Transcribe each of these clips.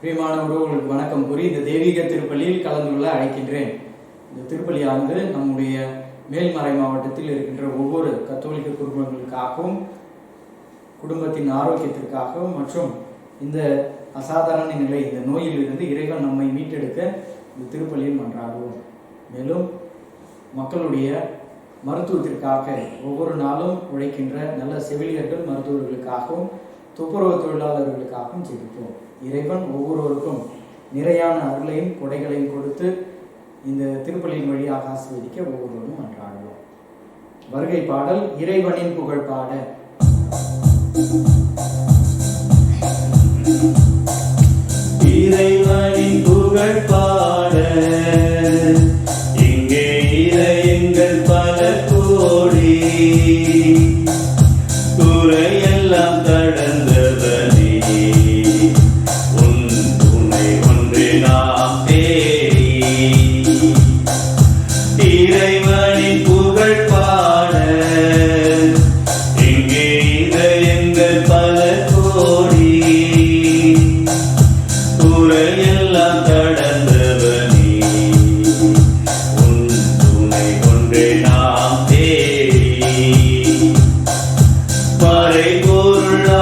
பிரியமானவர்கள், உங்களுக்கு வணக்கம் கூறி இந்த தெய்வீக திருப்பலியில் கலந்து கொள்ள அழைக்கின்றேன். இந்த திருப்பலியானது நம்முடைய மேல்மறை மாவட்டத்தில் இருக்கின்ற ஒவ்வொரு கத்தோலிக்க குடும்பங்களுக்காகவும் குடும்பத்தின் ஆரோக்கியத்திற்காகவும் மற்றும் இந்த அசாதாரண நிலை, இந்த நோயிலிருந்து இறைவன் நம்மை மீட்டெடுக்க இந்த திருப்பலியில் மன்றாடுவோம். மேலும் மக்களுடைய மருத்துவத்திற்காக ஒவ்வொரு நாளும் உழைக்கின்ற நல்ல செவிலியர்கள் மருத்துவர்களுக்காகவும் துப்புரவு தொழிலாளர்களுக்காகவும் ஜெபிப்போம். இறைவன் ஒவ்வொருவருக்கும் நிறையான அருளையும் கொடைகளையும் கொடுத்து இந்த திருப்பலியின் வழியாக ஆசீர்வதிக்க ஒவ்வொருவரும் மன்றாடுவோம். வருகை பாடல் இறைவனின் புகழ் பாட. இறைவனின் புகழ் பாட இங்கே இறையங்கள் பல கோடி, குறையெல்லாம் கடந்தவனே உன் துணை ஒன்று நாம் தேடி. இறைவனின் புகழ் பாட இங்கே இறையங்கள் பல கோடி, குறையெல்லாம் கடந்தவனே உன் துணை ஒன்று நாம் தேடி. மறைபொருளானவனே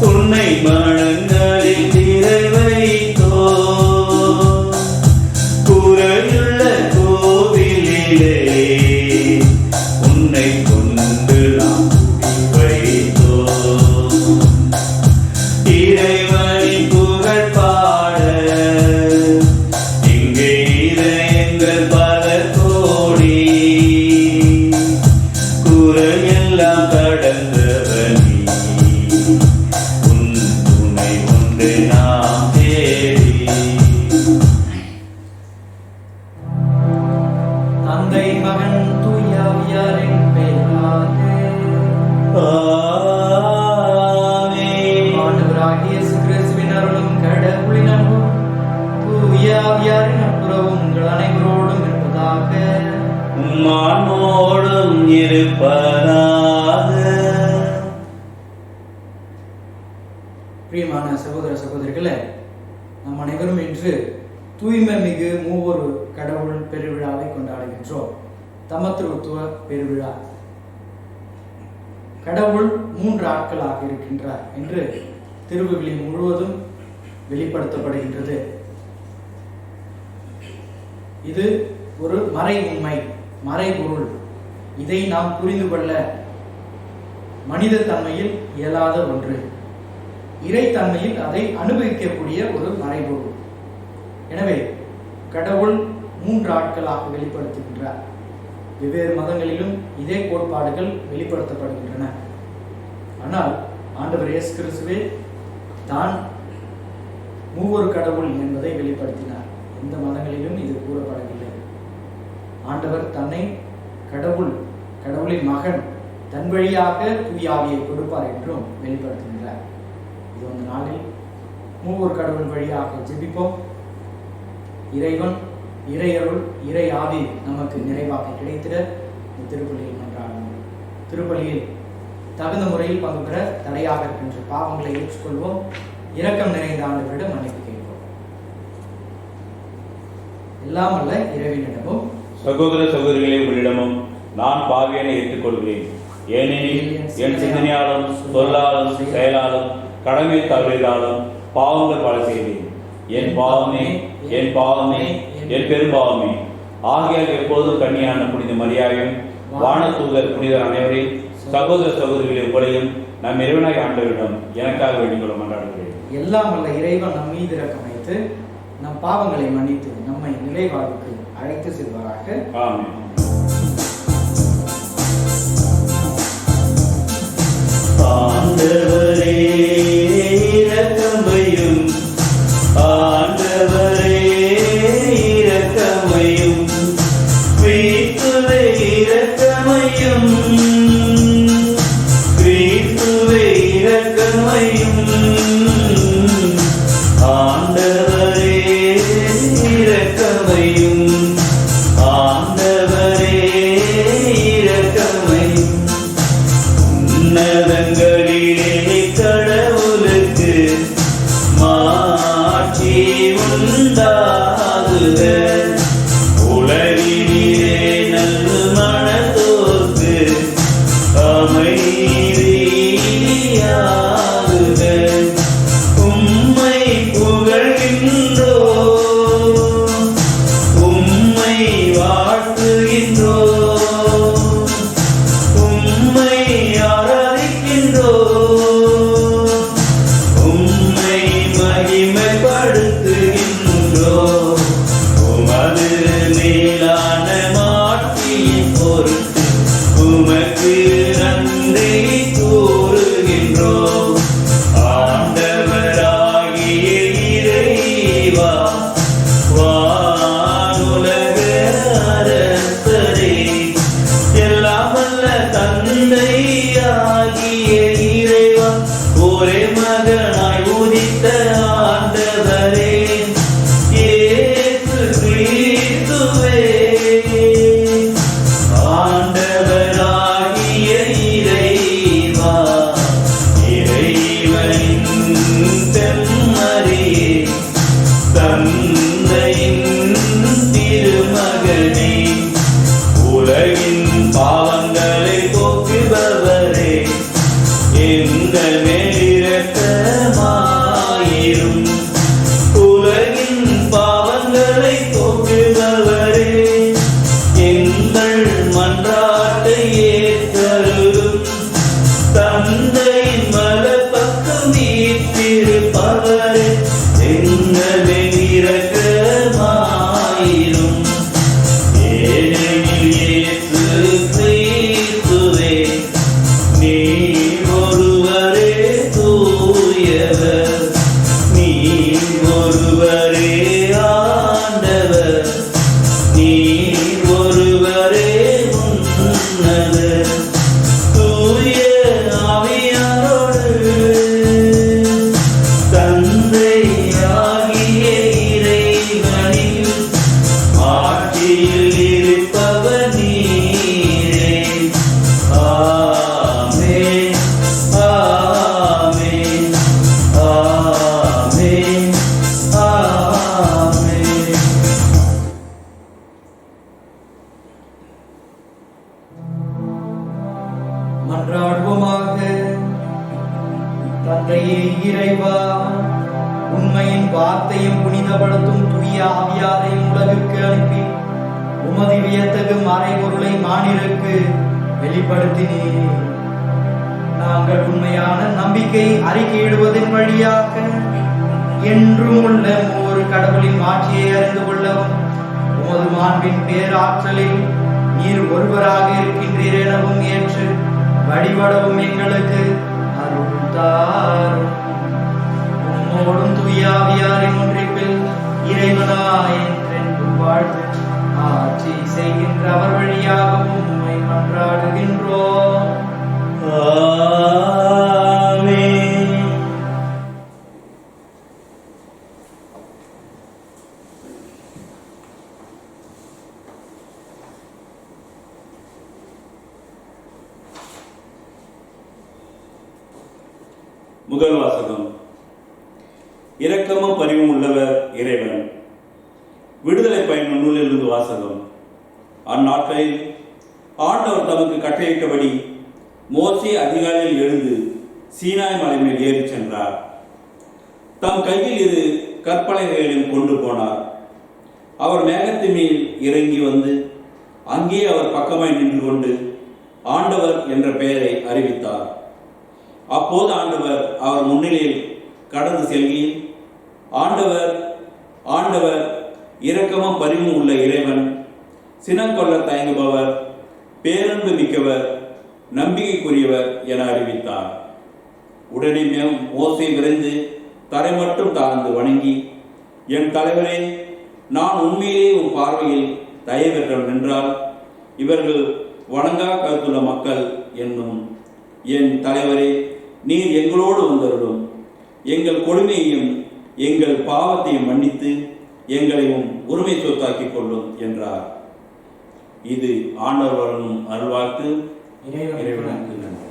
உன்னை மனங்களில் திரை வைத்தோ, குறையுள்ள கோவிலிலே உன்னை கொண்டு நாம் வைத்தோ. இறைவனின் புகழ் பாட இங்கே இதயங்கள் பல கோடி, குறையெல்லாம் கடந்தவனே உன் துணை ஒன்று நாம் தேடி. தந்தை மகன் தூய ஆவியாரின் பெயராலே ஆண்டவராகிய இயேசு கிறிஸ்துவின் அருளும் கடவுளின் அன்பும் தூய ஆவியாரின் நட்புறவும் உங்கள் அனைவரோடும் இருப்பதாக. உம்மானோடும் இருப்பதாக. பிரியமான சகோதர சகோதரிகளே, நம் அனைவரும் இன்று தூய்மை மிகு மூவொரு கடவுள் பெருவிழாவை கொண்டாடுகின்றோம். தமத்துவத்துவ பெருவிழா. கடவுள் 3 ஆட்களாக இருக்கின்றார் என்று திருவிவிலியம் முழுவதும் வெளிப்படுத்தப்படுகின்றது. இது ஒரு மறை உண்மை, மறைபொருள். இதை நாம் புரிந்து கொள்ள மனித தன்மையில் இயலாத ஒன்று. இறைத்தன்மையில் அதை அனுபவிக்கக்கூடிய ஒரு மறைபொருள். எனவே கடவுள் 3 ஆட்களாக வெளிப்படுத்துகின்றார். வெவ்வேறு மதங்களிலும் இதே கோட்பாடுகள் வெளிப்படுத்தப்படுகின்றன. ஆனால் ஆண்டவர் இயேசு கிறிஸ்துவே தான் மூவொரு கடவுள் என்பதை வெளிப்படுத்தினார். எந்த மதங்களிலும் இது கூறப்படவில்லை. ஆண்டவர் தன்னை கடவுளின் மகன் தன் வழியாக தூய ஆவியை கொடுப்பார் என்றும் வெளிப்படுத்துகின்றார். இது அந்த நாளில் மூவொரு கடவுள் வழியாக ஜெபிப்போம். இறைவன், இறையருள், இறை ஆவி நமக்கு நிறைவாக கிடைத்திட இந்த திருப்பலியில் மன்றாடுவோம். திருப்பலியில் தகுந்த முறையில் பங்கு பெற தடையாக இருக்கின்ற பாவங்களை ஏற்றுக்கொள்வோம். இரக்கம் நிறைந்த ஆண்டவரிடம் மன்னிப்பு கேட்போம். எல்லாம் அல்ல இறைவனிடமும் சகோதர சகோதரிகளே, உங்களிடமும் நான் பாவியனை ஏற்றுக்கொள்கிறேன். ஏனெனில் என் சிந்தனையாலும் சொல்லாலும் செயலாலும் கடமை தவறியதாலும் பாவங்கள் பல செய்தேன். என் பாவமே, என் பாவமே, என் பெரும்பாவமே. ஆகியால் எப்போதும் கன்னியான புனித மரியாதையும் வானதூதர் புனிதர் அனைவரையும் சகோதர சகோதரிகளை உங்களையும் நம் இறைவனாய் ஆண்டவரிடம் எனக்காக வேண்டிக் கொள்ள மன்றாடுகிறேன். எல்லாம் வல்ல இறைவன் நம் மீது இரக்கம் வைத்து நம் பாவங்களை மன்னித்து நம்மை நிலைவாழ்வுக்கு அழைத்து செல்வாராக. ஆமென். ஆண்டவரே இரக்கமையும், ஆண்டவரே இரக்கமையும், கிறிஸ்துவே இரக்கமையும், கிறிஸ்துவே இரக்கமையும். ஆண்டவரே இரக்கமையும், ஆண்டவரே இரக்கமையும். உன்னதங்களிலே கடவுளுக்கு திருமகனாய் உதித்த ஆண்டவரே இயேசு கிறிஸ்துவே, ஆண்டவராகிய இறைவா, இறைவனின் செம்மறியே, தந்தையின் திருமகனே, உலகின் பாவங்களை போக்குபவரே, எங்கள் மேல் இரக்கமாயிரும். உலகின் பாவங்களை போக்குபவரே, எங்கள் மன்றாட்டை ஏற்றருளும். தந்தையின் வலப்பக்கம் வீற்றிருப்பவரே, எங்கள் மேல் இரக்கமாயிரும். ஏனெனில் இயேசு கிறிஸ்துவே, நீர் ஒருவரே தூயவர், நீர் ஒருவரே ஆண்டவர், நீர் ஒருவரே உன்னதர். தூய ஆவியாரோடு தந்தையாகிய இறைவனின் ஆட்சியில் இருப்பவர் நீரே. ஆமென், ஆமென், ஆமென், ஆமென். மன்றாடுவோமாக. தந்தையே இறைவா, உண்மையின் வார்த்தையும் புனிதப்படுத்தும் தூய ஆவியாரையும் உலகிற்கு அனுப்பி உமது வியத்தகு மறைபொருளை மானிடருக்கு வெளிப்படுத்தினீர். நாங்கள் உண்மையான நம்பிக்கை அறிக்கையிடுவதன் வழியாக என்றும் உள்ள ஒரு கடவுளின் ஆட்சியை அறிந்து கொள்ளவும் உமது மாண்பின் பேராற்றலில் நீர் ஒருவராக இருக்கின்றீர் எனவும் ஏற்று வழிபடவும் எங்களுக்கு அருள் தாரும். உம்மோடும் தூய ஆவியாரின் ஒன்றிப்பில் இறைவனாய் என்றென்றும் வாழ்ந்து ஆட்சி செய்கின்ற அவர் வழியாகவும் உம்மை மன்றாடுகின்றோம். ஆமென். முதல் வாசகம். இரக்கமும் பரிவும் உள்ளவர் இறைவன். விடுதலை பயணம் நூலிலிருந்து வாசகம். அந்நாட்களில் ஆண்டவர் தமக்கு கட்டளையிட்டபடி மோசே அதிகாலையில் எழுந்து சீனாய் மலை மேல் ஏறிச் சென்றார். தம் கையில் இரு கற்பலகைகளையும் கொண்டு போனார். அவர் மேகத்தின் மேல் இறங்கி வந்து அங்கே அவர் பக்கமாய் நின்று கொண்டு ஆண்டவர் என்ற பெயரை அறிவித்தார். அப்போது ஆண்டவர் அவர் முன்னிலையில் கடந்து செல்கையில், ஆண்டவர் ஆண்டவர் இரக்கமும் பரிவும் உள்ள இறைவன், சினங்கொள்ள தயங்குபவர், பேரன்பு மிக்கவர், நம்பிக்கைக்குரியவர் என அறிவித்தார். உடனே மோசே விரைந்து தரை மட்டும் தாழ்ந்து வணங்கி, என் தலைவரே, நான் உண்மையிலே உன் பார்வையில் தயவற்றவன் என்றால் இவர்கள் வணங்கா கருத்துள்ள மக்கள் என்னும். என் தலைவரே, நீர் எங்களோடு வந்தருளும். எங்கள் கொடுமையையும் எங்கள் பாவத்தையும் மன்னித்து எங்களையும் உரிமை சொத்தாக்கிக் கொள்ளும் என்றார். இது ஆண்டவர் வழங்கும் அருள்வாக்கு. இறைவனுக்கு நன்றி.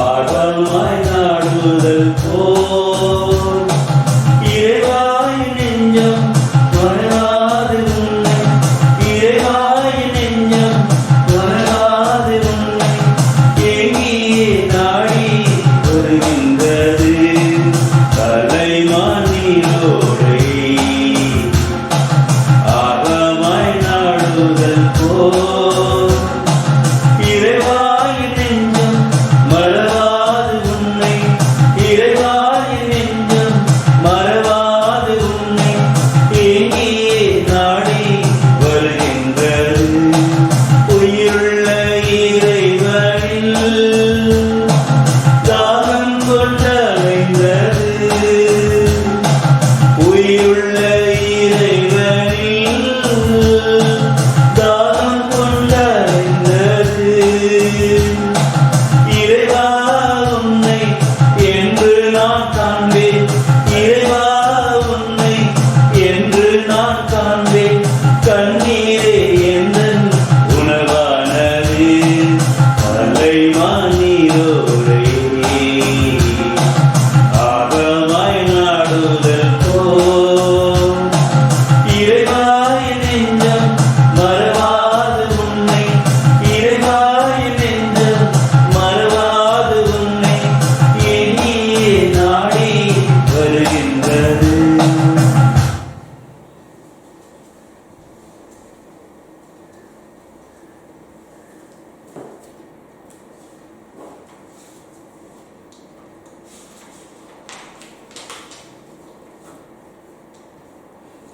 ஆகமாய் நாடுதல்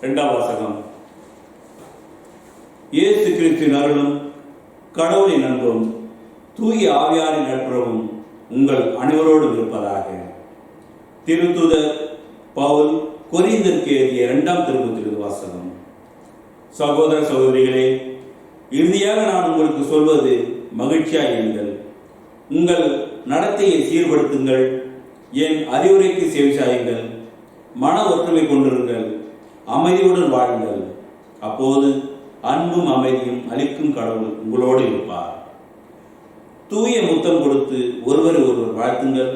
2ஆம் வாசகம். இயேசு கிறிஸ்துவின் அருளும் கடவுளின் அன்பும் தூய ஆவியாரின் நட்புறவும் உங்கள் அனைவரோடும் இருப்பதாக. திருத்தூதர் பவுல் கொரிந்தியருக்கு எழுதிய 2ஆம் திருமுகத்திலிருந்து வாசகம். சகோதர சகோதரிகளே, இறுதியாக நான் உங்களுக்கு சொல்வது மகிழ்ச்சியாயிருங்கள். உங்கள் நடத்தையை சீர்படுத்துங்கள், என் அறிவுரைக்கு செவிசாயுங்கள், மன ஒற்றுமை கொண்டிருங்கள், அமைதியுடன் வாழுங்கள். அப்போது அன்பும் அமைதியும் அளிக்கும் கடவுள் உங்களோடு இருப்பார். தூய முத்தம் கொடுத்து ஒருவரை ஒருவர் வாழ்த்துங்கள்.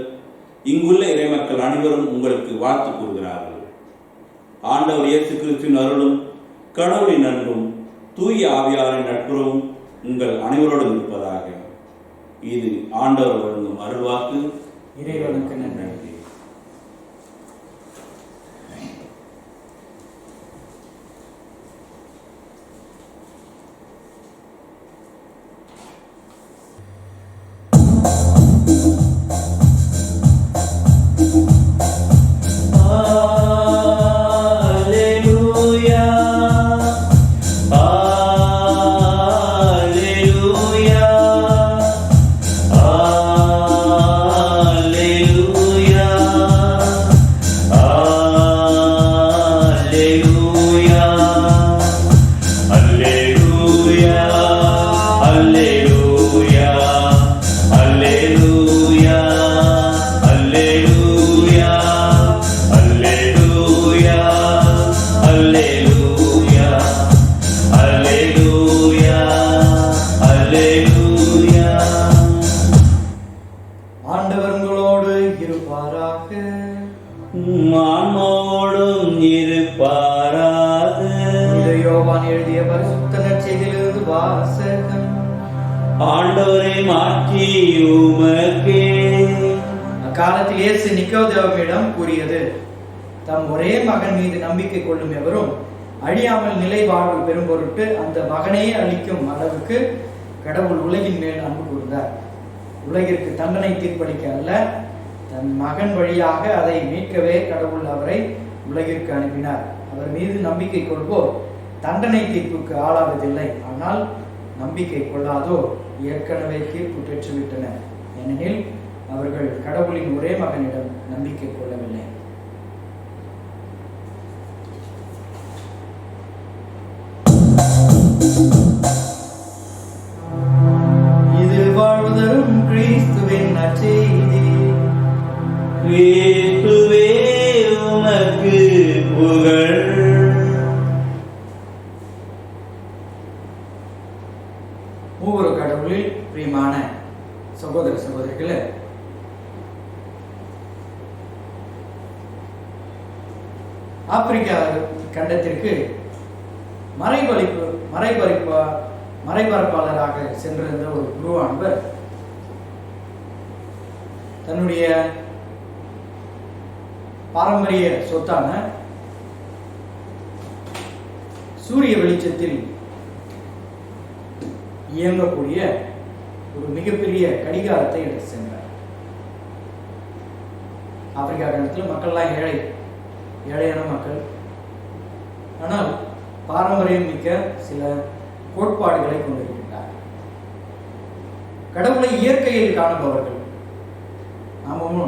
இங்குள்ள இறைமக்கள் அனைவரும் உங்களுக்கு வாழ்த்து கூறுகிறார்கள். ஆண்டவர் இயேசு கிறிஸ்துவின் அருளும் கடவுளின் அன்பும் தூய ஆவியாரின் நட்புறவும் உங்கள் அனைவரோடும் இருப்பதாக. இது ஆண்டவர் வழங்கும் அருள்வாக்கு. இறைவனுக்கு நன்றி. ஆண்டவர் உங்களோடு இருப்பாராக. ஆன்மாவோடும் இருப்பாராக. யோவான் எழுதிய பரிசுத்த நற்செய்தியிலிருந்து வாசகம். ஆண்டவரை மாற்றி உமக்கே. அக்காலத்தில் இயேசு நிக்கோதேமிடம் கூறியது, தம் ஒரே மகன் மீது நம்பிக்கை கொள்ளும் எவரும் அழியாமல் நிலை வாழ்வு பெறும் பொருட்டு அந்த மகனையே அளிக்கும் அளவுக்கு கடவுள் உலகின் மேல் அன்பு கூர்ந்தார். உலகிற்கு தண்டனை தீர்ப்பளிக்க அல்ல, தன் மகன் வழியாக அதை மீட்கவே கடவுள் அவரை உலகிற்கு அனுப்பினார். அவர் மீது நம்பிக்கை கொள்வோர் தண்டனை தீர்ப்புக்கு ஆளாவதில்லை. ஆனால் நம்பிக்கை கொள்ளாதோர் ஏற்கனவே தீர்ப்பு பெற்றுவிட்டனர். ஏனெனில் அவர்கள் கடவுளின் ஒரே மகனிடம் நம்பிக்கை கொள்ளவில்லை. இது வாழ்வுதரும் கிறிஸ்துவின் நற்செய்தி. கிறிஸ்துவே உமக்கு புகழ். மூவரு கடவுளில் பிரியமான சகோதர சகோதரிகளே, ஆப்பிரிக்கா கண்டத்திற்கு மறைபரப்பாளராக சென்றிருந்த ஒரு குருவானவர் தன்னுடைய பாரம்பரிய சொத்தான சூரிய வெளிச்சத்தில் இயங்கக்கூடிய ஒரு மிகப்பெரிய கடிகாரத்தை எடுத்து சென்றார். ஆப்பிரிக்கா கண்டத்தில் மக்கள்லாம் ஏழையான மக்கள். ஆனால் பாரம்பரியம் மிக்க சில கோட்பாடுகளை கொண்டிருக்கின்றார். கடவுளை இயற்கையில் காணுபவர்கள். நாமும்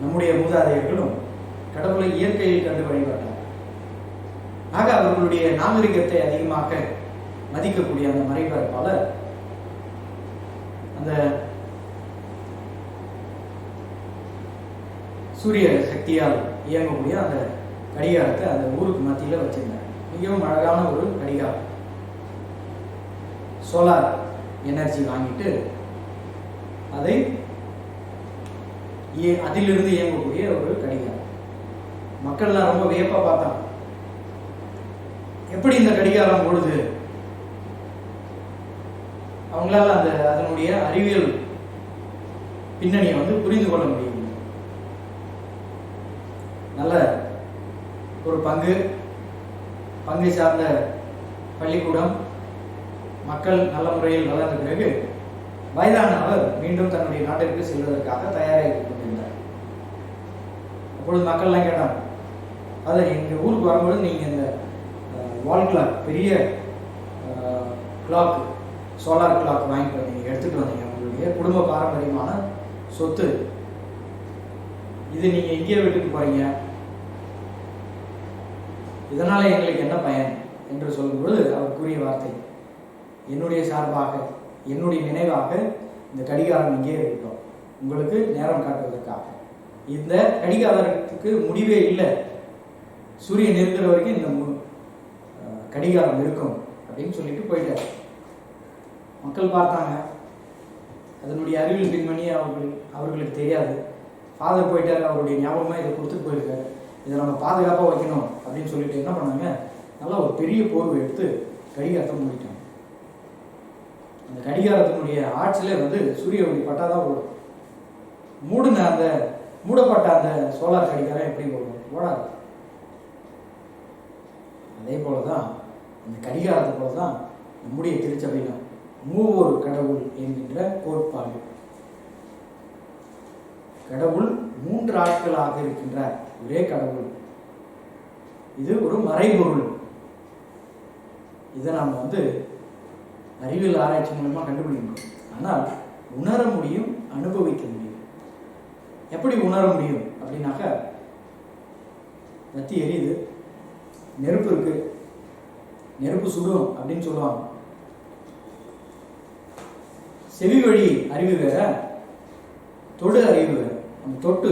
நம்முடைய மூதாதையர்களும் கடவுளை இயற்கையில் கண்டு வழிபட்டார். ஆக அவர்களுடைய நாகரிகத்தை அதிகமாக மதிக்கக்கூடிய அந்த மறைபரப்பாளர் அந்த சூரிய சக்தியால் இயங்கக்கூடிய அந்த கடிகாரத்தை அந்த ஊருக்கு மத்தியில் வச்சிருந்தார். மிகவும் அழகான ஒரு கடிகாரம். சோலார் எனர்ஜி வாங்கிட்டு அதை அதிலிருந்து இயங்கக்கூடிய ஒரு கடிகாரம். மக்கள்லாம் ரொம்ப வியப்பா பார்த்தாங்க. எப்படி இந்த கடிகாரம் ஓடுது? அவங்களால அதனுடைய அறிவியல் பின்னணியை புரிந்து கொள்ள முடியும். நல்ல ஒரு பங்கை சார்ந்த பள்ளிக்கூடம், மக்கள் நல்ல முறையில் வளர்ந்த பிறகு வயதான அவர் மீண்டும் தன்னுடைய நாட்டிற்கு செல்வதற்காக தயாராகி கொண்டிருந்தார். அப்பொழுது மக்கள்லாம் கேட்டாங்க, அதை எங்கள் ஊருக்கு வரும்போது நீங்கள் இந்த வால் கிளாக், பெரிய கிளாக், சோலார் கிளாக் வாங்கிட்டு வந்தீங்க, எடுத்துகிட்டு வந்தீங்க, உங்களுடைய குடும்ப பாரம்பரியமான சொத்து, இது நீங்கள் எங்கேயோ விட்டுட்டு போகிறீங்க, இதனால் எங்களுக்கு என்ன பயன் என்று சொல்லும்போது அவர் கூறிய வார்த்தை, என்னுடைய சார்பாக, என்னுடைய நினைவாக இந்த கடிகாரம் இங்கே இருக்கட்டும், உங்களுக்கு நேரம் காட்டுவதற்காக. இந்த கடிகாரத்துக்கு முடிவே இல்லை, சூரியன் இருக்கிற வரைக்கும் இந்த கடிகாரம் இருக்கும் அப்படின்னு சொல்லிட்டு போயிட்டார். மக்கள் பார்த்தாங்க, அதனுடைய அறிவியல் பின்மணி அவர்களுக்கு தெரியாது. ஃபாதர் போயிட்டார், அவருடைய ஞாபகமாக இதை கொடுத்துட்டு போயிருக்காரு, இதை நம்ம பாதுகாப்பாக வைக்கணும் அப்படின்னு சொல்லிட்டு என்ன பண்ணாங்க, நல்லா ஒரு பெரிய போர்வை எடுத்து கடிகாரத்தை மூடிட்டாங்க. அந்த கடிகாரத்தினுடைய ஆட்சியில் சூரிய ஒளி பட்டாதான் ஓடும். மூடப்பட்ட அந்த சோலார் கடிகாரம் எப்படி ஓடும்? ஓடாது. அதே போலதான் அந்த கடிகாரத்தை போலதான் நம்முடைய திருச்சபையிலும் மூவொரு கடவுள் என்கின்ற கோட்பாடு. கடவுள் 3 ஆட்களாக இருக்கின்றார், ஒரே கடவுள். இது ஒரு மறைபொருள். இதை நாம் அறிவியல் ஆராய்ச்சி மூலமா கண்டுபிடிக்கணும். ஆனால் உணர முடியும், அனுபவிக்க முடியும். எப்படி உணர முடியும் அப்படின்னாக்கா, பத்தி எரியுது, நெருப்பு இருக்கு, நெருப்பு சுடும் அப்படின்னு சொல்லுவாங்க. செவி வழி அறிவு வேற, தொடு அறிவு வேற. அந்த தொட்டு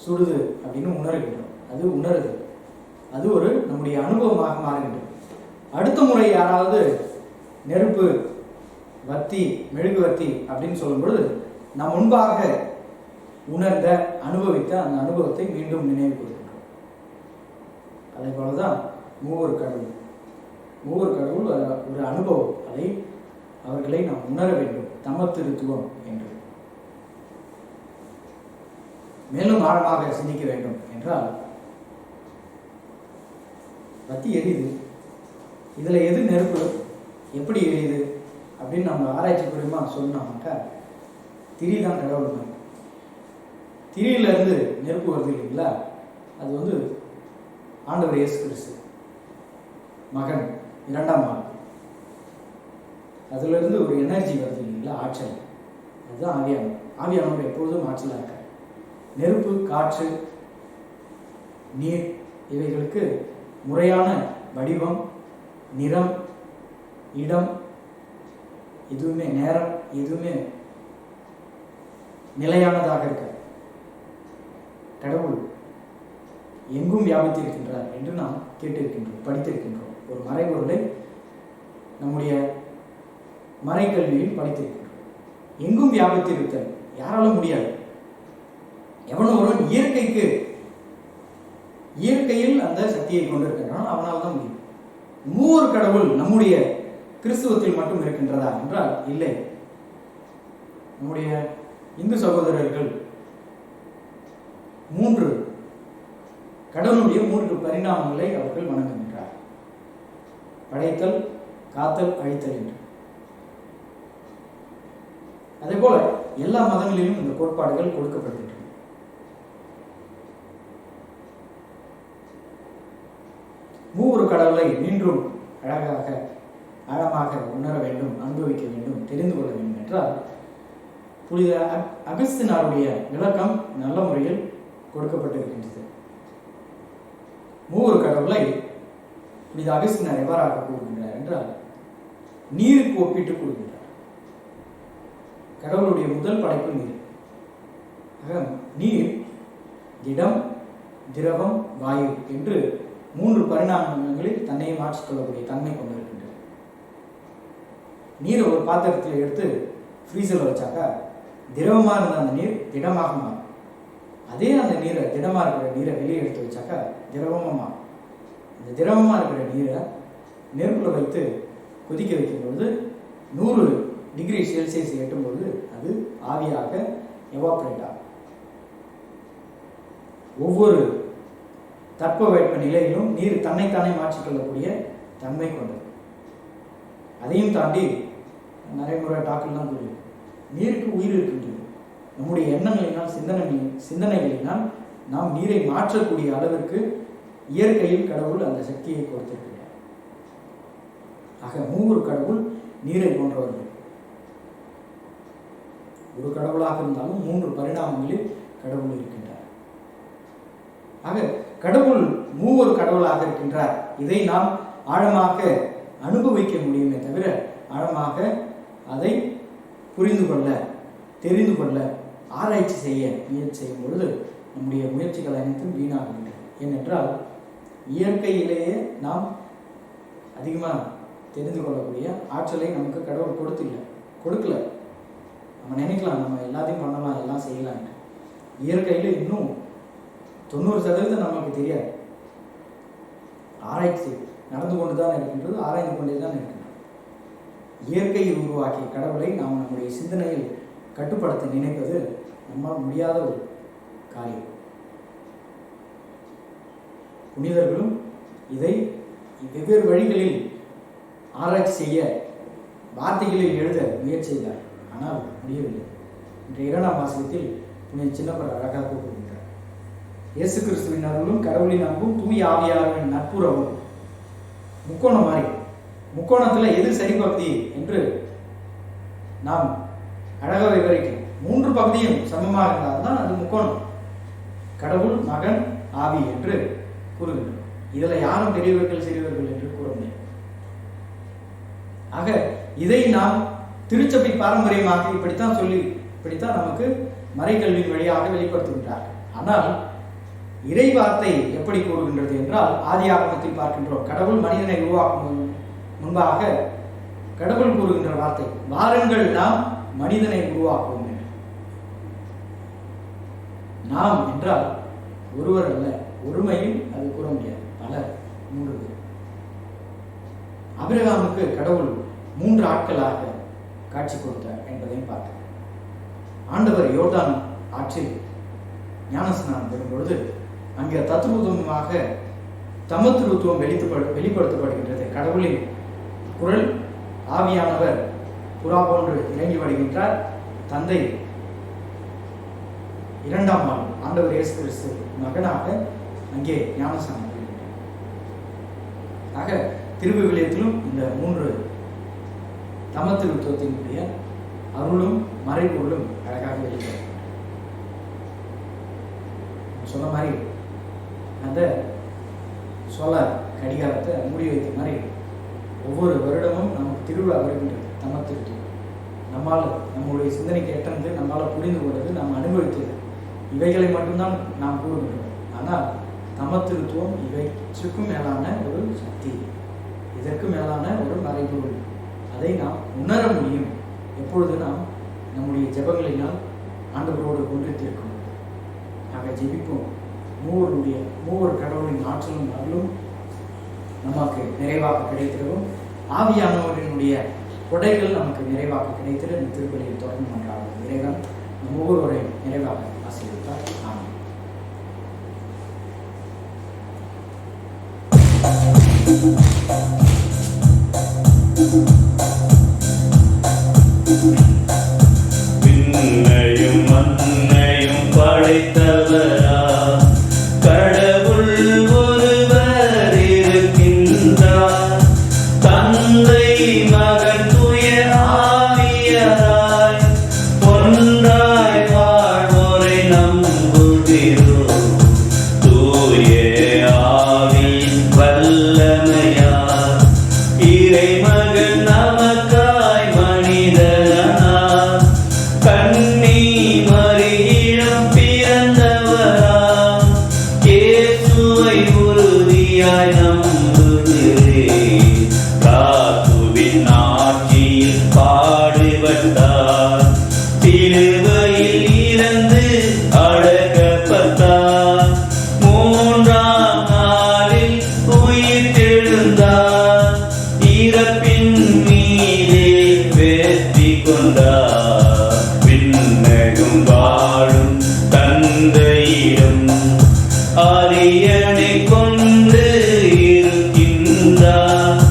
சுடுது அப்படின்னு உணர்கின்றோம், அது உணருது, அது ஒரு நம்முடைய அனுபவமாக மாறுகின்றது. அடுத்த முறை யாராவது நெருப்பு, வத்தி, மெழுகுவர்த்தி அப்படின்னு சொல்லும்பொழுது நாம் முன்பாக உணர்ந்த, அனுபவித்த அந்த அனுபவத்தை மீண்டும் நினைவு கூறுகின்றோம். அதே போலதான் மூவர் கடவுள். மூவர் கடவுள் ஒரு அனுபவம், அவர்களை நாம் உணர வேண்டும், தமத்திருத்துவம் என்று. மேலும் ஆழமாக சிந்திக்க வேண்டும் என்றால், பத்தி எரியுது, இதுல எது நெருப்பு, எப்படி எரியுது அப்படின்னு நம்ம ஆராய்ச்சி பூர்வமா சொன்னோம்னாக்கா, திரிதான் கடவுள். திரியில இருந்து நெருப்பு வருது இல்லைங்களா, அது ஆண்டவர் இயேசு கிறிஸ்து மகன், 2ஆம் ஆள். அதுல இருந்து ஒரு எனர்ஜி வருது இல்லைங்களா, ஆற்றல். அதுதான் ஆவியானவர். ஆவியானவர் எப்பொழுதும் ஆற்றலாக இருக்கார். நெருப்பு, காற்று, நீர் இவைகளுக்கு முறையான வடிவம், நிறம், இடம், எதுவுமே நேரம், எதுவுமே நிலையானதாக இருக்காது. கடவுள் எங்கும் வியாபித்திருக்கின்றார் என்று நாம் கேட்டிருக்கின்றோம், படித்திருக்கின்றோம். ஒரு மறைபொருளை நம்முடைய மறைக்கல்வியில் படித்திருக்கின்றோம். எங்கும் வியாபித்திருத்தல் யாராலும் முடியாது. எவனும் ஒருவன் இயற்கையில் அந்த சக்தியை கொண்டிருக்கின்றான், அவனால் தான் முடியும். மூவர் கடவுள் நம்முடைய கிறிஸ்துவத்தில் மட்டும் இருக்கின்றதா என்றால் இல்லை. நம்முடைய இந்து சகோதரர்கள் 3 கடவுளுடைய 3 பரிணாமங்களை அவர்கள் வணங்குகின்றார். படைத்தல், காத்தல், அழித்தல் என்று. அதே போல எல்லா மதங்களிலும் இந்த கோட்பாடுகள் கொடுக்கப்படுகின்றன. மூவொரு கடவுளை மீண்டும் அழகாக, ஆழமாக உணர வேண்டும், அனுபவிக்க வேண்டும், தெரிந்து கொள்ள வேண்டும் என்றால் புனித அகஸ்தினாருடைய விளக்கம் நல்ல முறையில் கொடுக்கப்பட்டிருக்கின்றது. மூவொரு கடவுளை புனித அகஸ்தினார் எவ்வாறாக கூறுகின்றார் என்றால், நீருக்கு ஒப்பிட்டு கூறுகின்றார். கடவுளுடைய முதல் படைப்பு நீர். நீர் திடம், திரவம், வாயு என்று 3 பரிணாமங்களில் தன்னை மாற்றிக்கொள்ளக்கூடிய தன்மை கொண்டிருக்கின்றது. நீரை ஒரு பாத்திரத்தில் எடுத்து ஃப்ரீசரில் வச்சாக்கா திரவமாக இருந்த அந்த நீர் திடமாக மாறும். அதே அந்த நீரை, திடமாக இருக்கிற நீரை வெளியே எடுத்து வச்சாக்கா திரவமாக மாறும். இந்த திரவமாக இருக்கிற நீரை நெருப்பில் வைத்து கொதிக்க வைக்கும் பொழுது 100 டிகிரி செல்சியஸ் எட்டும்பொழுது அது ஆவியாக எவாப்ரேட் ஆகும். ஒவ்வொரு தட்பவெப்ப நிலையிலும் நீர் தன்னைத்தானே மாற்றிக்கொள்ளக்கூடிய தன்மை கொண்டது. அதையும் தாண்டி நிறைய முறை டாக்கெல்லாம் கூறியது, நீருக்கு உயிர் இருக்கின்றது. நம்முடைய எண்ணங்களினால், சிந்தனைகளினால் நாம் நீரை மாற்றக்கூடிய அளவிற்கு இயற்கையில் கடவுள் அந்த சக்தியை கொடுத்திருக்கிறார். ஆக மூவர் கடவுள் நீரை போன்றவர்கள். ஒரு கடவுளாக இருந்தாலும் 3 பரிணாமங்களில் கடவுள் இருக்கின்றார். ஆக கடவுள் மூவர் கடவுளாக இருக்கின்றார். இதை நாம் ஆழமாக அனுபவிக்க முடியுமே தவிர ஆழமாக அதை புரிந்து கொள்ள, தெரிந்து கொள்ள, ஆராய்ச்சி செய்ய முயற்சி செய்யும் பொழுது நம்முடைய முயற்சிகள் அனைத்தும் வீணாகின்றன. ஏனென்றால் இயற்கையிலேயே நாம் அதிகமாக தெரிந்து கொள்ளக்கூடிய ஆற்றலை நமக்கு கடவுள் கொடுக்கல. நம்ம நினைக்கலாம் நம்ம எல்லாத்தையும் பண்ணலாம், எல்லாம் செய்யலாம். இயற்கையில் இன்னும் 90% நமக்கு தெரியாது. ஆராய்ச்சி நடந்து கொண்டுதான் இருக்கின்றது, ஆராய்ந்து கொண்டே தான் இருக்கின்றது. இயற்கையை உருவாக்கிய கடவுளை நாம் நம்முடைய சிந்தனையில் கட்டுப்படுத்த நினைப்பது நம்மால் முடியாத ஒரு காரியம். புனிதர்களும் இதை வெவ்வேறு வழிகளில் ஆராய்ச்சி செய்ய, வார்த்தைகளில் எழுத முயற்சி செய்தார். ஆனால் முடியவில்லை. இன்றைய 2ஆம் வாசகத்தில் புனித சின்னப்பர் அழகாக கூறுகின்றார். இயேசு கிறிஸ்துவின் அருளும் கடவுளின் அன்பும் தூய ஆவியாரின் நட்புறவும் முக்கோணம் மாதிரி. முக்கோணத்தில் எது சரி பகுதி என்று நாம் அழகாக விவரிக்கிறோம். 3 பகுதியும் சமமாக இருந்தால்தான் அது முக்கோணம். கடவுள், மகன், ஆவி என்று கூறுகின்றோம். இதில் யாரும் பெரியவர்கள் சிறியவர்கள் என்று கூற முடியும். ஆக இதை நாம் திருச்சபை பாரம்பரியமாக இப்படித்தான் நமக்கு மறைக்கல்வியின் வழியாக வெளிப்படுத்துகின்றார்கள். ஆனால் இறை வார்த்தை எப்படி கூறுகின்றது என்றால், ஆதி ஆகமத்தில் பார்க்கின்றோம். கடவுள் மனிதனை உருவாக்கும் முன்பாக கடவுள் கூறுகின்ற வார்த்தை, வாருங்கள் நாம் மனிதனை உருவாக்குவோம் என்று. நாம் என்றால் ஒருவர் அல்ல, ஒருமையில் அது கூற முடியாது, பலர், 3 பேர். ஆபிரகாமுக்கு கடவுள் 3 ஆட்களாக காட்சி கொடுத்தார் என்பதையும் பார்த்தோம். ஆண்டவர் யோர்தான் ஆற்றில் ஞானஸ்நானம் பெறும் பொழுது அங்கே தத்துவமாக தமத்துவம் வெளிப்படுத்தப்படுகின்றது. கடவுளின் குரல், ஆவியானவர் புறா போன்று இறங்கி வருகின்றார். தந்தை 2ஆம் ஆள் ஆண்டவர் இயேசு கிறிஸ்து மகனாக அங்கே ஞானஸ்நானம் பெறுகின்றார். ஆக திருவிவிலியத்திலும் இந்த 3 தமத்துவத்தினுடைய அருளும் மறைபொருளும் அழகாக வெளிப்படுத்த சொன்ன மாதிரி அந்த சோழ கடிகாரத்தை மூடி வைத்த மாதிரி ஒவ்வொரு வருடமும் நமக்கு திருவிழா வருகின்றது. தமத்துவம் நம்மால் நம்முடைய சிந்தனைக்கு ஏற்றது, நம்மால் புரிந்து கொண்டது, நாம் அனுபவித்தது, இவைகளை மட்டும்தான் நாம் கூறுகின்றோம். ஆனால் தமத்துவம் இவைக்கும் மேலான ஒரு சக்தி, இதற்கு மேலான ஒரு மறைபொருள். அதை நாம் உணர முடியும் எப்பொழுது நாம் நம்முடைய ஜெபங்களினால் ஆண்டவரோடு ஒன்றித்திருக்கும். ஆக ஜெபிப்போம். மூவர் கடவுளின் ஆற்றலும் அருளும் நமக்கு நிறைவாக கிடைத்திடவும், ஆவியானவரினுடைய கொடைகள் நமக்கு நிறைவாக கிடைத்திட இந்த திருப்பலியில் தொடர்ந்து மன்றாடுவோம். இறைவன் நம் ஒவ்வொருவரையும் நிறைவாக ஆசீர்வதித்தார். ஆமென். விண்ணையும் மண்ணையும் படைத்தவரா கடவுள் ஒருவர் இருக்கின்றார். தந்தை, மகன், தூய ஆவியாராய் ஒன்றாய் வாழ்வோரை நம்புகிறோம். தூய ஆவியின் வல்லமையார் இறைமகன் நமக்காய் மனிதனார். கன்னி மரியிடம் பிறந்தவராம் இயேசுவை உறுதியாய் நம்புகிறேன். கிறிஸ்துவின் ஆட்சியில் பாடுபட்டார், சிலுவையில் இறந்து அடக்கப்பட்டார், 3ஆம் நாளில் உயிர்த்தெழுந்தார், இறப்பின் மீதே வெற்றி கொண்டார். விண்ணகம் வாழும் தந்தையிடம் அரியணை கொண்டு இருக்கின்றார்.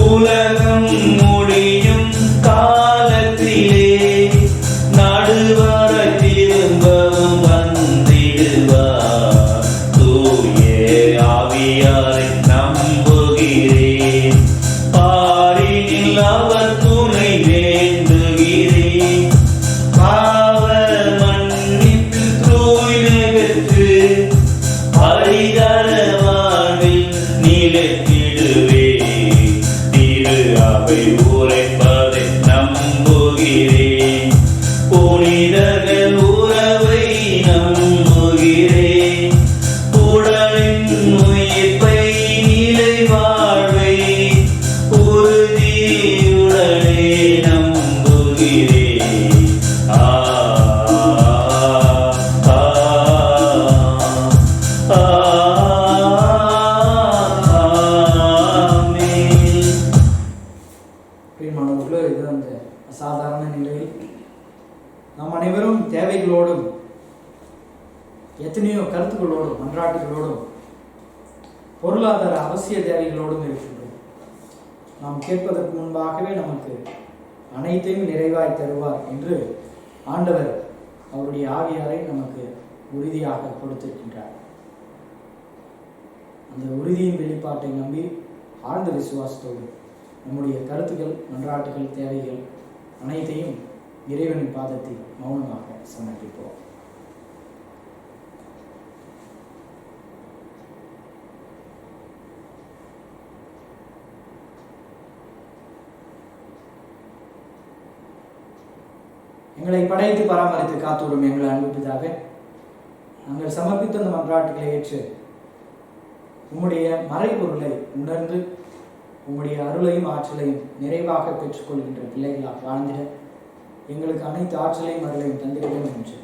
உலகம் முடியும் காலத்திலே அவர் துணை வேண்டுகிறேன். பாவ மன்னிப்பு தூய்மை பெற்று பரிதான வாழ்வில் நிலைத்திடுவே. திரு அவை உரைப்பதை நம்புகிறேன். புனிதர்கள் உறவை நம்புகிறேன். உடலின் உயிர்ப்பை நிலை வாழ்வை உறுதியுடனே நம்புகிறேன். பிரியமானவர்களே, இது அந்த அசாதாரண நிலையில் நாம் அனைவரும் தேவைகளோடும் எத்தனையோ கருத்துக்களோடும் மன்றாட்டுகளோடும் பொருளாதார அவசிய தேவைகளோடும் இருக்கின்றோம். நாம் கேட்பதற்கு முன்பாகவே நமக்கு அனைத்தையும் நிறைவாய் தருவார் என்று ஆண்டவர் அவருடைய ஆவியாரை நமக்கு உறுதியாக கொடுத்திருக்கின்றார். அந்த உறுதியின் வெளிப்பாட்டை நம்பி ஆழ்ந்த விசுவாசத்தோடு நம்முடைய கருத்துக்கள், மன்றாட்டுகள், தேவைகள் அனைத்தையும் இறைவனின் பாதத்தில் மௌனமாக சமர்ப்பிப்போம். எங்களை படைத்து பராமரித்து காத்தோடும் எங்களை அன்பு பிதாவே, நாங்கள் சமர்ப்பித்த அந்த மன்றாட்டுகளை ஏற்று உம்முடைய மறைபொருளை உணர்ந்து உம்முடைய அருளையும் ஆற்றலையும் நிறைவாக பெற்றுக்கொள்கின்ற பிள்ளைகளாக வாழ்ந்திட எங்களுக்கு அனைத்து ஆற்றலையும் அருளையும் தந்திட வேண்டும் என்று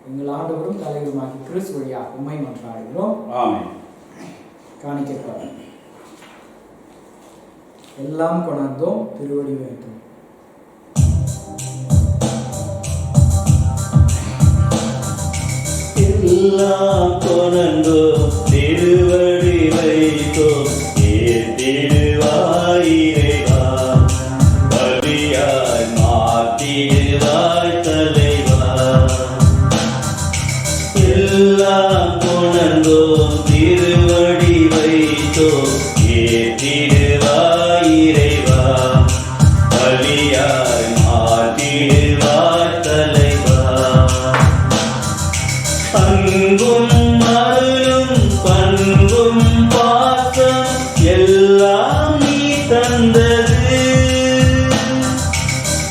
எங்கள் ஆண்டவரும் தலைவருமாகி கிறிஸ்து வழியாக உம்மை மன்றாடுகிறோம். காணிக்கைக்காக எல்லாம் கொணர்ந்தோம், திருவடி வைத்தோம். எல்லாம் கொணர்ந்தோம், திருவடி வைத்தோம். ஏற்றிடுவாய் இறைவா, பலியாய் மாற்றிடுவாய் தலைவா. எல்லாம் கொணர்ந்தோம், திருவடி வைத்தோம். ஏற்றிடுவாய் இறைவா, பலியாய் மாற்றிடுவாய் தலைவா. அன்பும் அருளும் பண்பும் பாசம் எல்லாம் நீ தந்தது.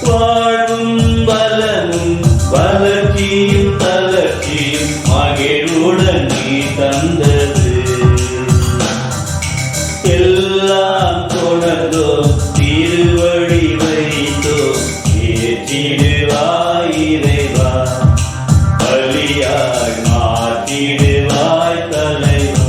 வாழும் பலமும் வளர்ச்சியும் தளர்ச்சியும் மகிழ்வுடன் நீ தந்தது. எல்லாம் கொணர்ந்தோம், திருவடி வைத்தோம். ஏற்றிடுவாய் இறைவா, பலியாய் மாற்றிடுவாய் தலைவா.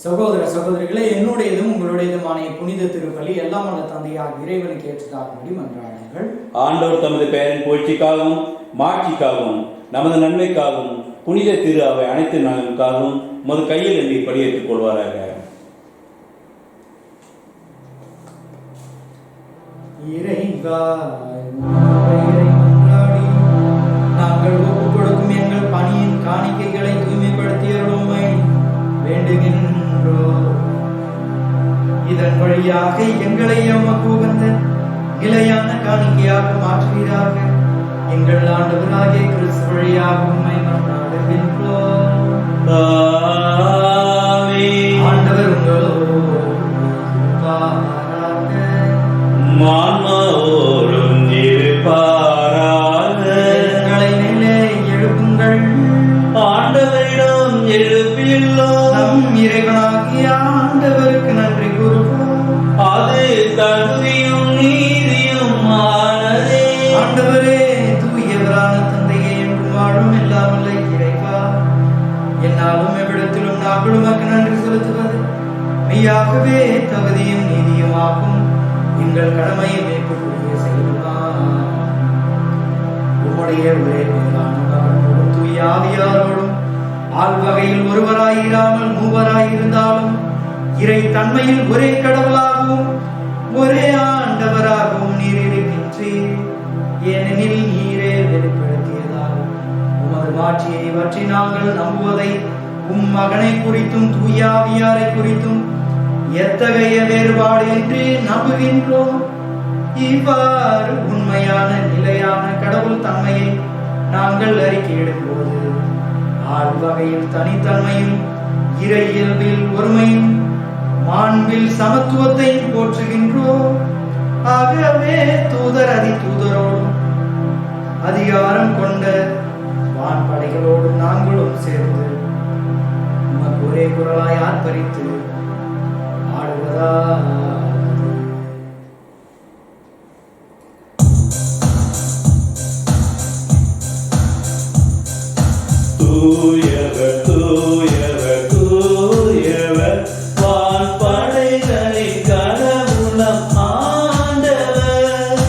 சகோதர சகோதரிகளே, என்னுடையதும் உங்களுடையதுமான புனித திருப்பலி எல்லாம் வல்ல தந்தையாக இறைவனுக்கு ஏற்றதாகும்படி மன்றாடுங்கள். ஆண்டவர் தமது பெயரின் புகழ்ச்சிக்காகவும் மாட்சிக்காகவும் நமது நன்மைக்காகவும் புனித திரு அவை அனைத்து நலனுக்காகவும் உமது கையில் என்னை படியேற்றுக் கொள்வாராக. இறைவா, நாங்கள் ஒப்புக் கொடுக்கும் எங்கள் பணியின் காணிக்கைகளை தூய்மைப்படுத்தியருமை வேண்டுகின்றோம். இதன் வழியாக எங்களை எமக்கு உகந்த நிலையான காணிக்கையாக மாற்றுவீராக. எங்கள் ஆண்டவராகிய கிறிஸ்து வழியாக உம்மை மன்றாடுகின்றோம். ஆண்டவர் உங்களோடு இருப்பாராக. மான்மாவோடும் இருப்பாராக. எங்களை மேலே எழுப்புங்கள். ஆண்டவரிடம் எழுப்பியுள்ளோம். நம் இறைவனாகிய ஆண்டவருக்கு நன்றி கூறுவோம். அது தகுதியும் நீதியும் ஆனதே. ஆண்டவரே, தூயவரான தந்தையே, என்றும் வாழும் எல்லாம் வல்ல இறைவா, என்னாலும் எவ்விடத்திலும் நாங்கள் உமக்கு நன்றி செலுத்துவது மெய்யாகவே தகுதியும் நீதியும் ஆகும். எங்கள் கடமையை மேற்கொள்ளக்கூடிய செயலுமா உம்முடைய ஒரே பேரானவரோடும் தூய ஆவியாரோடும் ஆள்வகையில் ஒருவராயிராமல் மூவராயிருந்தாலும் இறை தன்மையில் ஒரே கடவுளாகவும் ஒரே ஆண்டவராகவும் நீர் இருக்கின்றீர். ஏனெனில் நீரே வெளிப்படுத்தியதால் உமது மாட்சியை பற்றி நாங்கள் நம்புவதை உம் மகனை குறித்தும் தூய ஆவியாரை குறித்தும் எத்தகைய வேறுபாடு என்று நம்புகின்றோம். இவ்வாறு உண்மையான நிலையான கடவுள் தன்மையை நாங்கள் அறிக்கையிடும் போது ஆழ்வகையில் தனித்தன்மையும் இறை இயல்பில் ஒருமையும் மாண்பில் சமத்துவத்தையும் போற்றுகின்றோம். ஆகவே தூதர் அதி தூதரோடும் அதிகாரம் கொண்ட வான்படைகளோடு நாங்களும் சேர்ந்து உமக்கு ஒரே குரலாய் ஆர்ப்பரித்து ஆடுவதா தூயவர் தூயவர் தூயவர் வான்படைகளின் கடவுளம் ஆண்டவர்.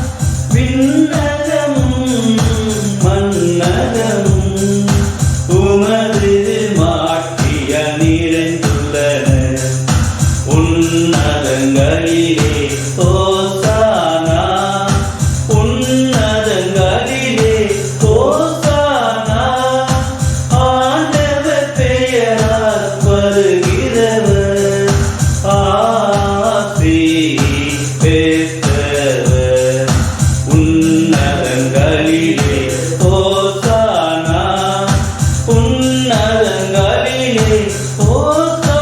விண்ணகமும் மண்ணகமும் உமது மாட்சிய நிறைந்துள்ளன. உன்னதங்களிலே ஓசானா, உன்னதங்களிலே ஓசானா. ஆண்டவர் பெயரால் வருகிறவர் ஆசி பெற்றவர். உன்னதங்களிலே ஓசானா, உன்னதங்களிலே ஓசானா.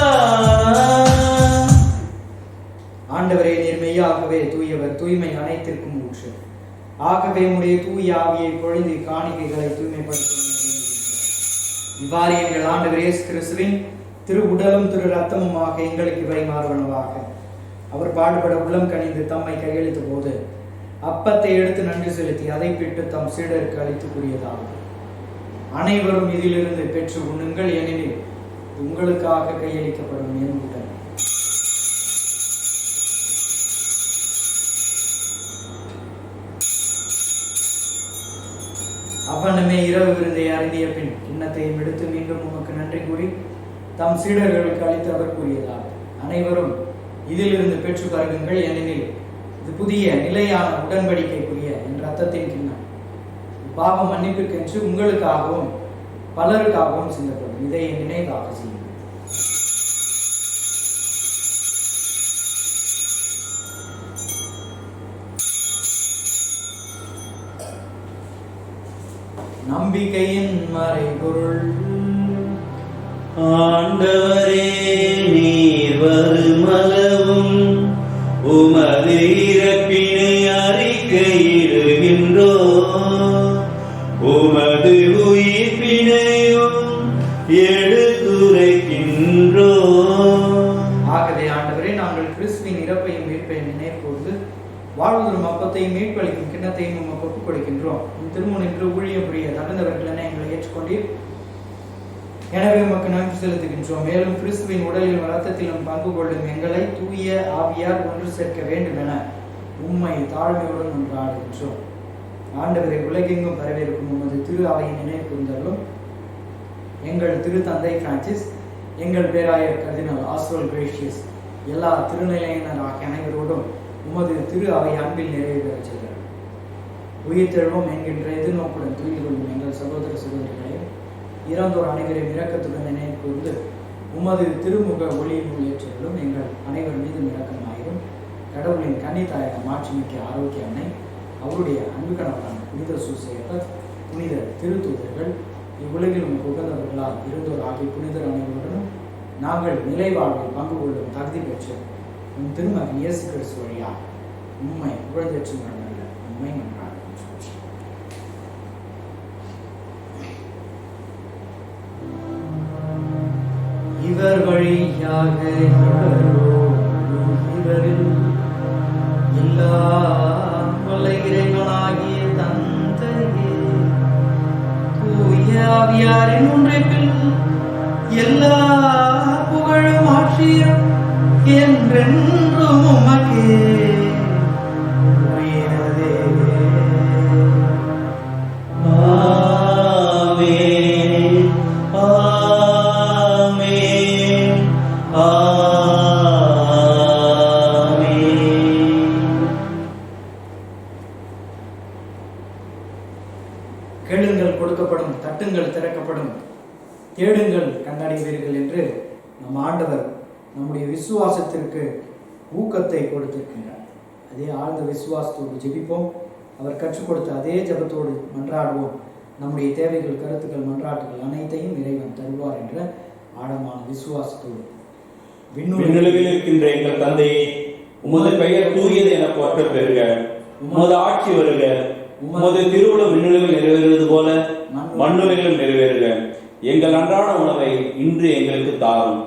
ஆண்டவரே, நீர் மெய்யாகவே தூயவர், தூய்மை அனைத்திற்கும் ஊற்று. ஆகவே உடைய தூய ஆவியை பொழிந்து காணிக்கைகளை தூய்மைப்படுத்தும். இவ்வாறு எங்கள் ஆண்டவர் இயேசு கிறிஸ்துவின் திரு உடலும் திரு ரத்தமுமாக எங்களுக்கு இவை மாறுவனவாக. அவர் பாடுபட உள்ளம் கனிந்து தம்மை கையளித்த போது அப்பத்தை எடுத்து நன்றி செலுத்தி அதை பிட்டு தம் சீடருக்கு அளித்து கூறியதாவது: அனைவரும் இதிலிருந்து பெற்று உண்ணுங்கள், ஏனெனில் உங்களுக்காக கையளிக்கப்படும் என் உடல். அவனுமே இரவு விருந்தை அருந்திய பின் கிண்ணத்தையும் எடுத்து மீண்டும் உமக்கு நன்றி கூறி தம் சீடர்களுக்கு அளித்து அவர் கூறியதாவது: அனைவரும் இதிலிருந்து பெற்று பருகுங்கள், ஏனெனில் இது புதிய நிலையான உடன்படிக்கைக்குரிய என் ரத்தத்தின் கிண்ணம். பாவ மன்னிப்புக்கென்று உங்களுக்காகவும் பலருக்காகவும் சிந்தப்படும். இதை என் நினைவாக செய்யும். நம்பிக்கையின் மறைபொருள். ஆண்டவரே, நீர் வருமளவும் உமது இறப்பினை அறிக்கையிடுகின்றோம். உமது உயிர்ப்பினையும் எடுத்துரைக்கின்றோம். ஆகவே ஆண்டவரே, நாங்கள் கிறிஸ்துவின் இறப்பையும் மீட்பையும் நினைப்போது வாழ்வதரும் அப்பத்தையும் மீட்பளிக்கும் கிண்ணத்தையும் உமக்கு ஒப்புக் கொடுக்கின்றோம். திருமுனின்று ஊழியம் புரிய தகுந்தவர்கள் என எங்களை ஏற்றுக்கொண்டீர். எனவே உமக்கு நன்றி செலுத்துகின்றோம். மேலும் கிறிஸ்துவின் உடலிலும் இரத்தத்திலும் பங்கு கொள்ளும் எங்களை தூய ஆவியார் ஒன்று சேர்க்க வேண்டும் என உம்மை தாழ்மையுடன் ஒன்றாடுகின்றோம். ஆண்டவரை உலகெங்கும் வரவேற்கும் உமது திரு அவையின் நினைவு கூர்ந்தலும் எங்கள் திருத்தந்தை பிரான்சிஸ், எங்கள் பேராயர் கர்தினால் ஆஸ்ட்ரோல் கிரேஷியஸ், எல்லா திருநிலையினர் ஆகிய அனைவரோடும் உமது திரு அவை அன்பில் நிறைவு பெறச் செய்கிறார். உயிர்த்தெழுவோம் என்கின்ற எதிர்நோக்குடன் துயில் கொள்ளும் எங்கள் சகோதர சகோதரிகளையும் இறந்தோர் அனைவரையும் இரக்கத்துடன் நினைவு கூர்ந்து உமது திருமுக ஒளியினுள் ஏற்றலும் எங்கள் அனைவர் மீதும் இரக்கமாயிரும். கடவுளின் கன்னித்தாயான மாட்சிமிக்க ஆரோக்கிய அன்னை, அவருடைய அன்பு கணவரான புனித சூசையப்பர், புனித திருத்தூதர்கள், இவ்வுலகில் உமக்கு உகந்தவர்களால் இருந்தோர் ஆகிய புனிதர் அனைவருடனும் நாங்கள் நிலை வாழ்வில் பங்கு கொள்ளும் தகுதி பெற்று உன் திருமகன் இயேசு கிறிஸ்து வழியாக உண்மை புகழ்ந்தேற்றும் நல்ல உண்மை நன்றாக. இவர் வழியாக இவரில் எல்லா வல்ல இறைவனாகிய தந்தையே, தூய ஆவியாரின் ஒன்றைப்பில் எல்லா புகழும் ஆட்சியும் என்றென்றும் உமக்கே உரியதே. ஆமென், ஆமென், ஆமென். கேளுங்கள் கொடுக்கப்படும், தட்டுங்கள் திறக்கப்படும், தேடுங்கள் கண்டடைவீர்கள் என்று நம் ஆண்டவர் நம்முடைய விசுவாசத்திற்கு ஊக்கத்தை கொடுத்திருக்கின்றார். அதே ஆழ்ந்த விசுவாசத்தோடு ஜெபிப்போம். அவர் கற்றுக் கொடுத்த அதே ஜெபத்தோடு மன்றாடுவோம். நம்முடைய தேவைகள், கருத்துக்கள், மன்றாட்டுகள் அனைத்தையும் இறைவன் தருவார் என்ற ஆழமான விசுவாசத்தோடு. விண்ணுலகில் இருக்கின்ற எங்கள் தந்தையே, உமது பெயர் தூயது என போற்ற பெறுக. உமது ஆட்சி வருக. உமது திருவுளம் விண்ணுலகில் நிறைவேறுவது போல மண்ணுலகிலும் நிறைவேறுக. எங்கள் அன்றாட உணவை இன்று எங்களுக்கு தாரும்.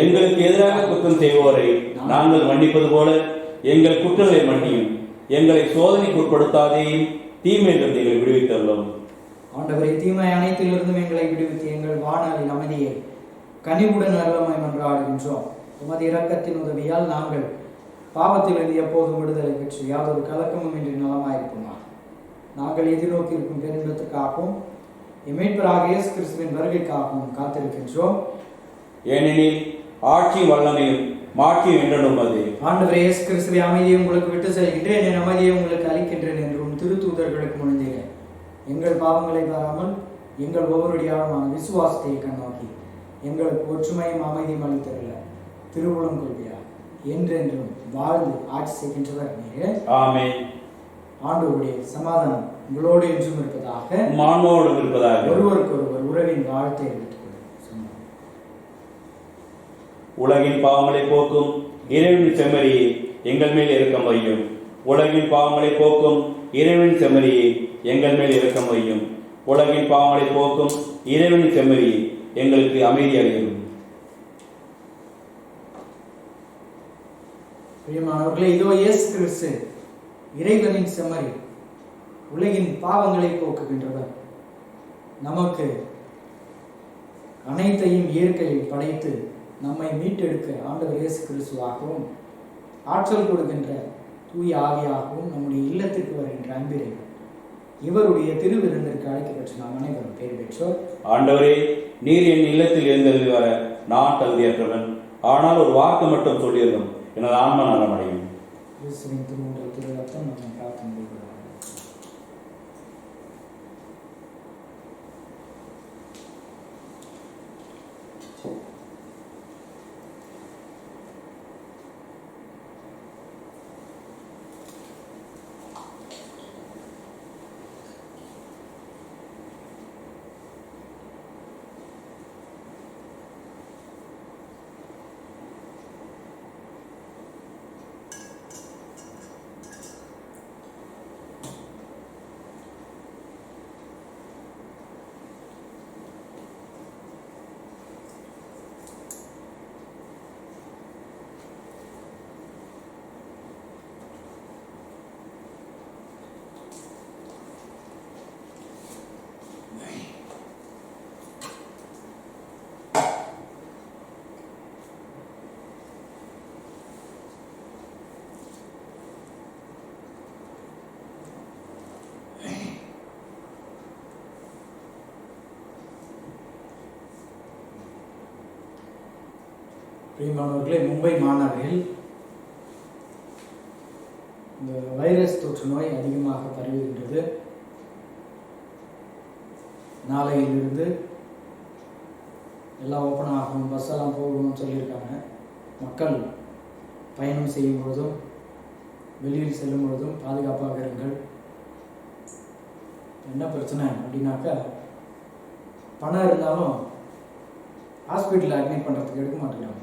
எங்களுக்கு எதிராக குற்றம் செய்வோரை நாங்கள் மன்னிப்பது போல எங்கள் குற்றங்களை மன்னியும். எங்களை சோதனைக்கு உட்படுத்தாதேயும், தீமையிலிருந்து எங்களை விடுவித்தள்ளும். ஆண்டவரை, தீமை அனைத்திலிருந்தும் எங்களை விடுவித்து எங்கள் வானலின் அமைதியை கனிவுடன் அருளமாய் மன்றாடுகின்றோம். உமது இரக்கத்தின் உதவியால் நாங்கள் பாவத்திலிருந்து எப்போதும் விடுதலை பெற்று யாதொரு கலக்கமும் இன்றி நலமாயிருக்குமா. நாங்கள் எதிர்நோக்கி இருக்கும் பேரின்பத்துக்காகவும் மீட்பராக இயேசு கிறிஸ்துவின் வருகைக்காகவும் காத்திருக்கின்றோம். ஏனெனில் ஆட்சி வல்லமையும் மாட்சியும் என்றும் அது. ஆண்டவரே இயேசு கிறிஸ்துவை, அமைதியை உங்களுக்கு விட்டு செல்கின்றேன், என் அமைதியை உங்களுக்கு அளிக்கின்றேன் என்றும் திருத்தூதர்களுக்கு மொழிந்தீர்கள். எங்கள் பாவங்களை பாராமல் எங்கள் ஒவ்வொருடைய ஆழமான விசுவாசத்தை கண்ணோக்கி எங்களுக்கு ஒற்றுமையும் அமைதியும் அளித்தருள திருவுளம் கொள்கிறார். என்றென்றும் வாழ்ந்து ஆட்சி செய்கின்றவர் நீரே. ஆமென். ஆண்டவருடைய சமாதானம் உங்களோடு என்றும் இருப்பதாக, மாண்போடும் இருப்பதாக. ஒருவருக்கொருவர் உறவின் வாழ்த்தை எடுத்துக்கொள்ளும். உலகின் பாவங்களை போக்கும் இறைவனின் செம்மறியே, எங்கள் மேல் இரக்கம் வையும். உலகின் பாவங்களை போக்கும் இறைவனின் செம்மறியே, எங்கள் மேல் இரக்கம் வையும். உலகின் பாவங்களை போக்கும் இறைவனின் செம்மறியே, எங்களுக்கு அமைதி அளியும். பிரியமானவர்களே, இதோ இயேசு கிறிஸ்து இறைவனின் செம்மறி, உலகின் பாவங்களை போக்குகின்றவர். நமக்கு அனைத்தையும் இயற்கையில் படைத்து நம்மை மீட்டெடுக்க ஆண்டவர் இயேசு கிறிஸ்துவாகவும் ஆற்றல் கொடுக்கின்ற தூய ஆவியாகவும் நம்முடைய இல்லத்திற்கு வருகின்ற அன்பிரைவர், இவருடைய திருவிருந்திற்கு அழைக்கப்பட்டு நாம் அனைவரும் பெயர் பெற்றோர். ஆண்டவரே, நீர் என் இல்லத்தில் எழுந்தருளி வர நான் தகுதியற்றவன். ஆனால் ஒரு வார்த்தை மட்டும் சொல்லியிருந்தோம், எனது ஆன்மா நலமடையும். இயேசுவின் திருவுடல் திரு ரத்தம் நம்மை காத்து முடிவுகிறார். பிரியமானவர்களே, மும்பை மாநகரில் இந்த வைரஸ் தொற்று நோய் அதிகமாக பரவுகின்றது. நாளையிலிருந்து எல்லாம் ஓப்பன் ஆகும், பஸ் எல்லாம் போகணும்னு சொல்லியிருக்காங்க. மக்கள் பயணம் செய்யும் பொழுதும் வெளியில் செல்லும் பொழுதும் பாதுகாப்பாக இருங்கள். என்ன பிரச்சனை அப்படின்னாக்கா, பணம் இருந்தாலும் ஹாஸ்பிட்டலில் அட்மிட் பண்ணுறதுக்கு எடுக்க மாட்டேங்கிறாங்க.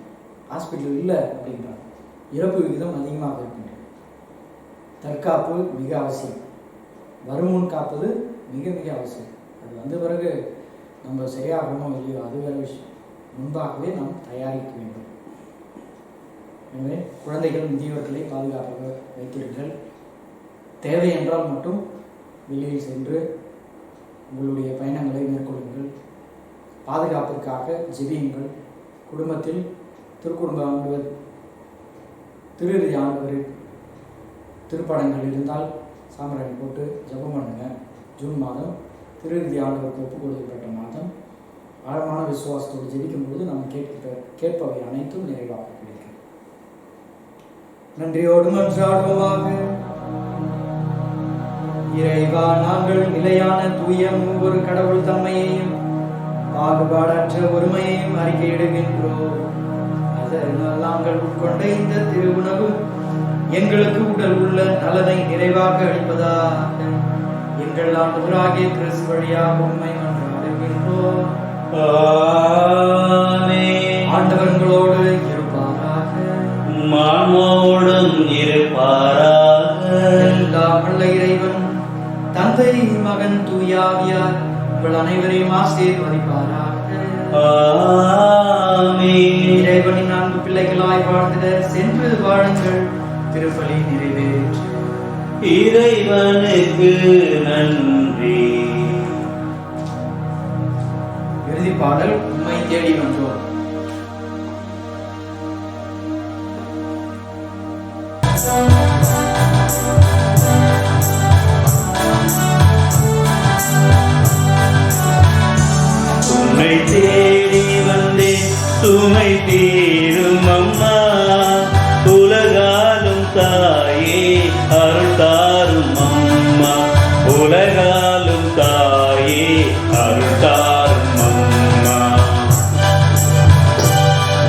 ஹாஸ்பிட்டல் இல்லை அப்படின்றாங்க. இறப்பு விகிதம் அதிகமாக இருக்கின்றது. தற்காப்பு மிக அவசியம். வருமுன் காப்பது மிக மிக அவசியம். அது வந்த பிறகு நம்ம சரியாகணுமோ இல்லையோ அது வேறு விஷயம். முன்பாகவே நாம் தயாரிக்க வேண்டும். எனவே குழந்தைகள், முதியவர்களை பாதுகாப்பாக வைத்திருங்கள். தேவை என்றால் மட்டும் வெளியில் சென்று உங்களுடைய பயணங்களை மேற்கொள்ளுங்கள். பாதுகாப்பிற்காக ஜெபியுங்கள். குடும்பத்தில் திருக்குடும்ப ஆண்டவர், திருஇறுதி ஆண்டவர் திருப்படங்கள் இருந்தால் சாம்பிராணி போட்டு ஜெபம் பண்ணுங்க. ஜூன் மாதம் திருஇறுதி ஆண்டவருக்கு ஒப்புக் கொடுக்கப்பட்ட மாதம். ஆழமான விசுவாசத்தோடு ஜெபிக்கும் பொழுது நாம் கேட்பவை அனைத்தும் நிறைவாக கிடைக்கும். நன்றியோடு மன்றாடுவோமாக. இறைவா, நாங்கள் நிலையான தூய ஒவ்வொரு கடவுள் தன்மையையும் பாகுபாடற்ற ஒருமையையும் அறிக்கையிடுகின்றோம். அதனால் நாங்கள் உட்கொண்ட இந்த திரு உணவு எங்களுக்கு உடல் உள்ள நலனை நிறைவாக அளிப்பதாக எங்கள் ஆண்டவராகிய கிறிஸ்து வழியாக உம்மை மன்றாடுகின்றோம். ஆண்டவர் உங்களோடு இருப்பாராக. ஆன்மாவோடும் இருப்பாராக. எல்லாம் வல்ல இறைவன் தந்தை மகன் தூயாவியார் உங்கள் அனைவரையும் ஆசீர்வதிப்பாராக. இறைவனின் அன்பு பிள்ளைகளாய் வாழ்ந்திட சென்று வாழுங்கள். திருப்பலி நிறைவேற்று. இறைவனுக்கு நன்றி. இறுதி பாடல் உம்மை தேடி வந்தோம். உன்னை தேடி வந்தேன் சுமை தீரும் அம்மா, உலகாலும் தாயே அருள் தாரும் அம்மா, உலகாலும் தாயே அருள் தாரும் அம்மா.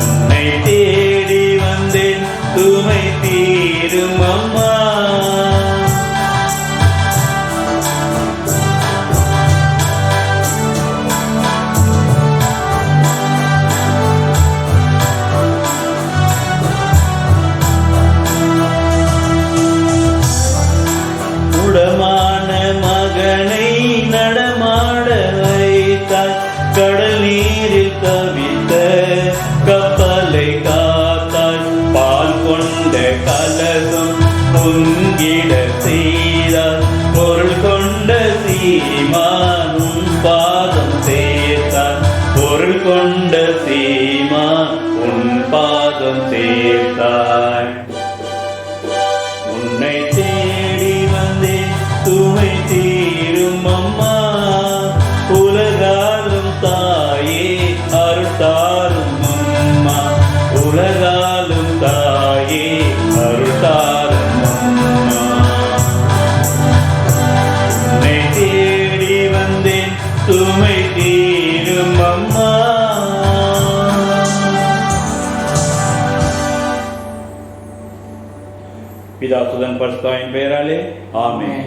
உன்னை தேடி வந்தேன் சுமை தீரும் அம்மா, உடமான மகனை நடமாட வைத்தாய், கடல் நீரில் கவித்த கப்பலை காத்தாய், பால் கொண்ட கலகம் பொங்கிட செய்தாய், பொருள் கொண்ட சீமான் உன் பாதம் சேர்த்தாய், பொருள் கொண்ட சீமான் உன் பாதம் சேர்த்தாய். உன்னை தேடி வந்தேன் சுமை தீரும் அம்மா, உலகாலும் தாயே அருள் தாரும் அம்மா, உலகாலும் தாயே அருள் தாரும் அம்மா. உன்னை தேடி வந்தேன் சுமை தீரும் அம்மா. பிதா சுதன் பரிசுத்தாவின் பெயராலே ஆமென்.